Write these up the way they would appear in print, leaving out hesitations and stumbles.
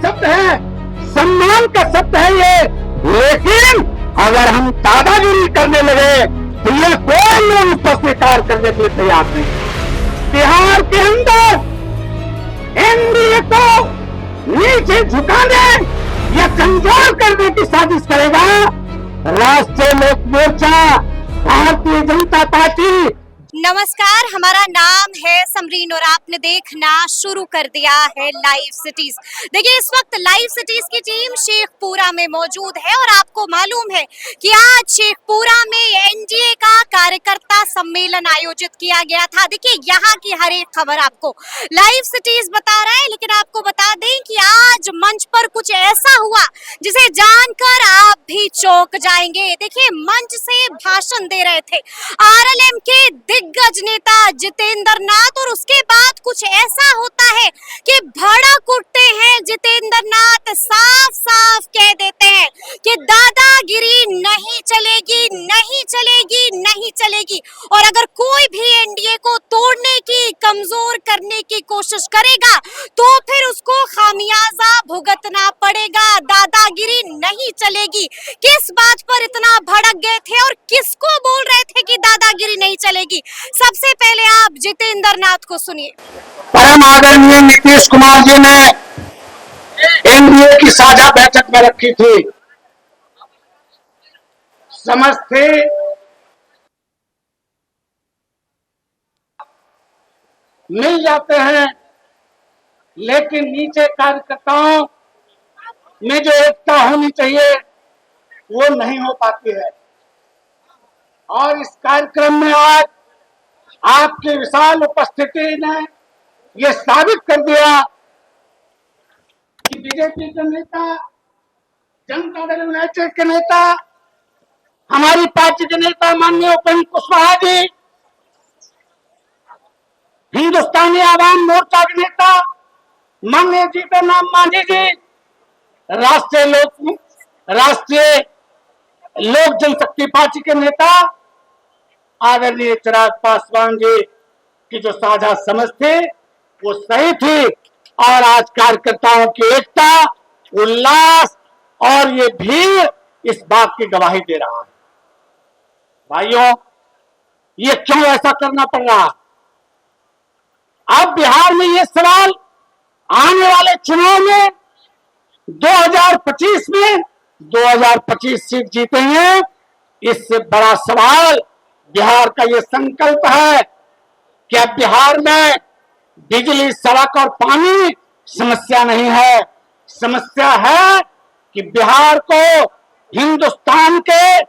शब्द है, सम्मान का शब्द है ये। लेकिन अगर हम दादागिरी करने लगे तो ये कोई लोग उसको स्वीकार करने के लिए तैयार नहीं। बिहार के अंदर एनडीए को नीचे झुकाने या कमजोर करने की साजिश करेगा राष्ट्रीय लोक मोर्चा, भारतीय जनता पार्टी। नमस्कार, हमारा नाम है समरीन और आपने देखना शुरू कर दिया है लाइव सिटीज। देखिए, इस वक्त लाइव सिटीज की टीम शेखपुरा में मौजूद है और आपको मालूम है कि आज शेखपुरा में एनडीए का कार्यकर्ता सम्मेलन आयोजित किया गया था। देखिए, यहाँ की हर एक खबर आपको लाइव सिटीज बता रहा है, लेकिन आपको बता दें कि आज मंच पर कुछ ऐसा हुआ जिसे जानकर आप भी चौंक जाएंगे। देखिए, मंच से भाषण दे रहे थे आरएलएम के दिग्गज नेता जितेंद्र नाथ और उसके बाद कुछ ऐसा होता है कि भड़क उठते हैं जितेंद्र नाथ, साफ साफ कह देते हैं कि दादागिरी नहीं चलेगी, नहीं चलेगी, नहीं चलेगी। और अगर कोई भी एनडीए को तोड़ने की, कमजोर करने की कोशिश करेगा तो फिर उसको खामियाजा भुगतना पड़ेगा। दादागिरी नहीं चलेगी। किस बात पर इतना भड़क गए थे और किसको बोल रहे थे कि दादागिरी नहीं चलेगी? सबसे पहले आप जितेंद्र नाथ को सुनिए। परम आदरणीय नीतीश कुमार जी ने एनडीए की साझा बैठक में रखी थी। समझते मिल जाते हैं, लेकिन नीचे कार्यकर्ताओं में जो एकता होनी चाहिए वो नहीं हो पाती है। और इस कार्यक्रम में आज आपकी विशाल उपस्थिति ने यह साबित कर दिया कि बीजेपी के नेता, जनता दल यूनाइटेड के नेता, हमारी पार्टी के नेता माननीय उपेंद्र कुशवाहा जी, हिंदुस्तानी आवाम मोर्चा के नेता माननीय जीतन राम मांझी जी, राष्ट्रीय लोक जनशक्ति पार्टी के नेता आदरणीय चिराग पासवान जी की जो साझा समझ थी वो सही थी। और आज कार्यकर्ताओं की एकता, उल्लास और ये भीड़ इस बात की गवाही दे रहा है। भाइयों, ये क्यों ऐसा करना पड़ रहा? अब बिहार में ये सवाल आने वाले चुनाव में 2025 में 2025 सीट जीतेंगे, इससे बड़ा सवाल बिहार का ये संकल्प है कि अब बिहार में बिजली, सड़क और पानी समस्या नहीं है। समस्या है कि बिहार को हिंदुस्तान के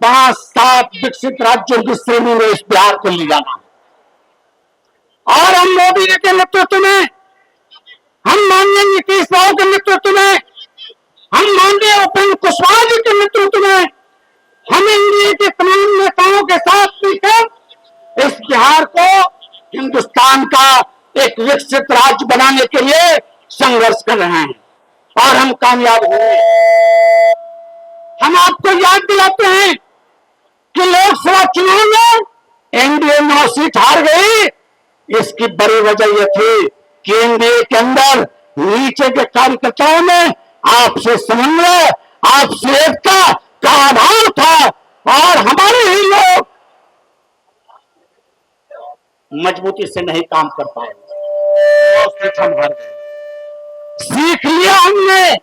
5-7 विकसित राज्यों की श्रेणी में इस बिहार को ले जाना है। और हम मोदी जी के नेतृत्व में, हम माननीय नीतीश बाबू के नेतृत्व में, हम माननीय उपेंद्र कुशवाहा जी के नेतृत्व में, हम एनडीए के तमाम नेताओं के साथ मिलकर इस बिहार को हिंदुस्तान का एक विकसित राज्य बनाने के लिए संघर्ष कर रहे हैं और हम कामयाब होंगे। हम आपको याद दिलाते हैं कि लोकसभा चुनाव में एनडीए 9 सीट हार गई। इसकी बड़ी वजह यह थी कि एनडीए के अंदर नीचे के कार्यकर्ताओं में आपसे समन्वय, आपसे एकता का अभाव था और हमारे ही लोग मजबूती से नहीं काम कर पाए। हम हार गए। सीख लिया हमने।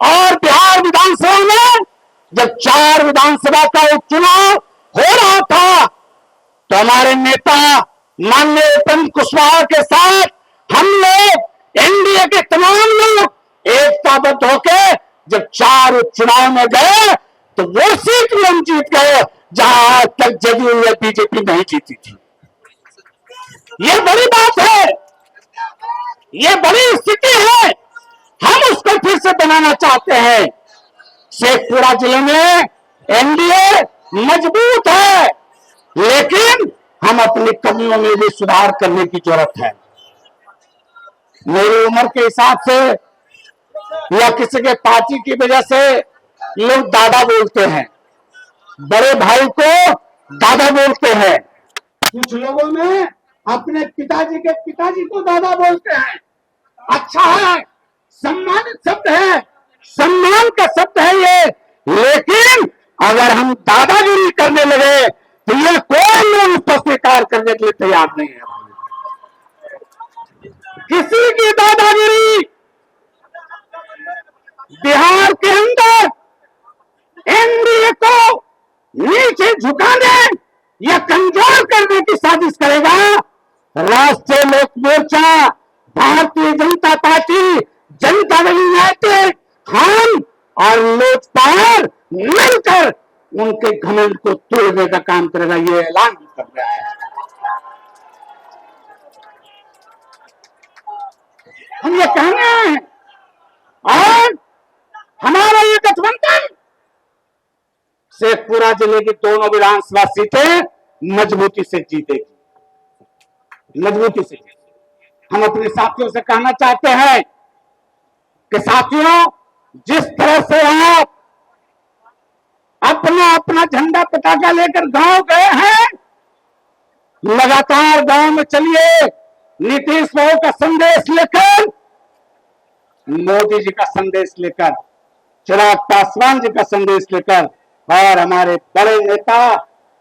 और बिहार विधानसभा में जब 4 विधानसभा का उपचुनाव हो रहा था तो हमारे नेता माननीय उपेंद्र कुशवाहा के साथ हम लोग एनडीए के तमाम लोग एकताबद्ध होकर जब 4 उपचुनाव में गए तो वो सीट भी हम जीत गए जहां आज तक जदयू या बीजेपी नहीं जीती थी। ये बड़ी बात है, ये बड़ी स्थिति है। हम उसको फिर से बनाना चाहते हैं। शेखपुरा जिले में एनडीए मजबूत है, लेकिन हम अपनी कमियों में भी सुधार करने की जरूरत है। मेरी उम्र के हिसाब से या किसी के पार्टी की वजह से लोग दादा बोलते हैं, बड़े भाई को दादा बोलते हैं। कुछ लोगों में अपने पिताजी के पिताजी को दादा बोलते हैं। अच्छा है, सम्मानित शब्द है, सम्मान का शब्द है ये, लेकिन अगर हम दादागिरी करने लगे तो ये कोई लोग उसको स्वीकार करने के लिए तैयार नहीं है। किसी की दादागिरी बिहार के अंदर एनडीए को नीचे झुकाने या कमजोर करने की साजिश करेगा, राष्ट्रीय लोक मोर्चा, भारतीय जनता पार्टी, जनता दल यूनाइटेड, हम और लोजपा मिलकर उनके घमंड को तोड़ने का काम करेगा। ये ऐलान कर रहा है। हम ये कहना है और हमारा ये गठबंधन शेखपुरा जिले की दोनों विधानसभा सीटें मजबूती से जीतेगी, मजबूती से जीतेगी। हम अपने साथियों से कहना चाहते हैं कि साथियों, जिस तरह से आप अपना अपना झंडा पताका लेकर गांव गए हैं, लगातार गांव में चलिए, नीतीश बाबू का संदेश लेकर, मोदी जी का संदेश लेकर, चिराग पासवान जी का संदेश लेकर और हमारे बड़े नेता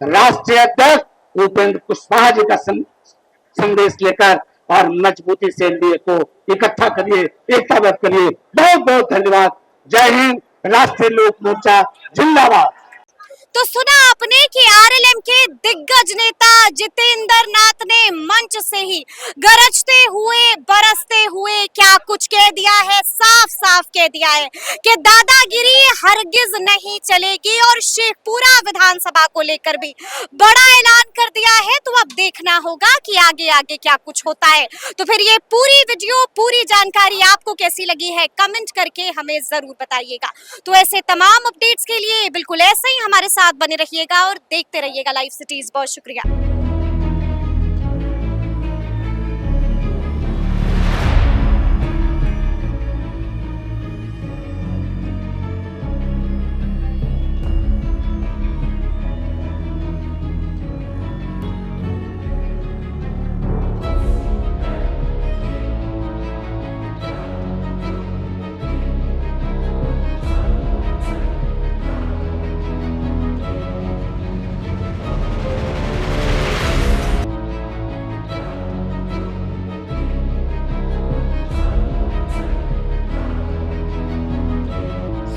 राष्ट्रीय अध्यक्ष उपेंद्र कुशवाहा जी का संदेश लेकर और मजबूती से एनडीए को इकट्ठा करिए, एकता व्यक्त करिए। बहुत बहुत धन्यवाद। जय हिंद। राष्ट्रीय लोक मोर्चा जिंदाबाद। तो सुना आपने कि आरएलएम के दिग्गज नेता जितेंद्र नाथ ने मंच से ही गरजते हुए बरसते हुए क्या कुछ कह दिया है, साफ साफ कह दिया है कि दादागिरी हरगिज नहीं चलेगी और शेखपुरा विधानसभा को लेकर भी बड़ा ऐलान कर दिया है। तो अब देखना होगा कि आगे आगे क्या कुछ होता है। तो फिर ये पूरी वीडियो, पूरी जानकारी आपको कैसी लगी है, कमेंट करके हमें जरूर बताइएगा। तो ऐसे तमाम अपडेट्स के लिए बिल्कुल ऐसे ही हमारे साथ बने रहिएगा और देखते रहिएगा लाइव सिटीज। बहुत शुक्रिया।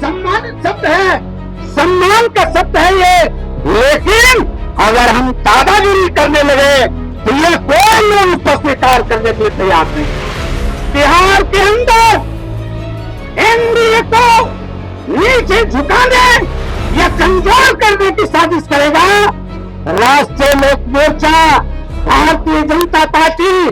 सम्मानित शब्द है, सम्मान का शब्द है ये, लेकिन अगर हम दादागिरी करने लगे तो ये कोई लोग उसको स्वीकार करने के लिए तैयार नहीं। बिहार के अंदर एनडीए को नीचे झुकाने या कमजोर करने की साजिश करेगा, राष्ट्रीय लोक मोर्चा, भारतीय जनता पार्टी,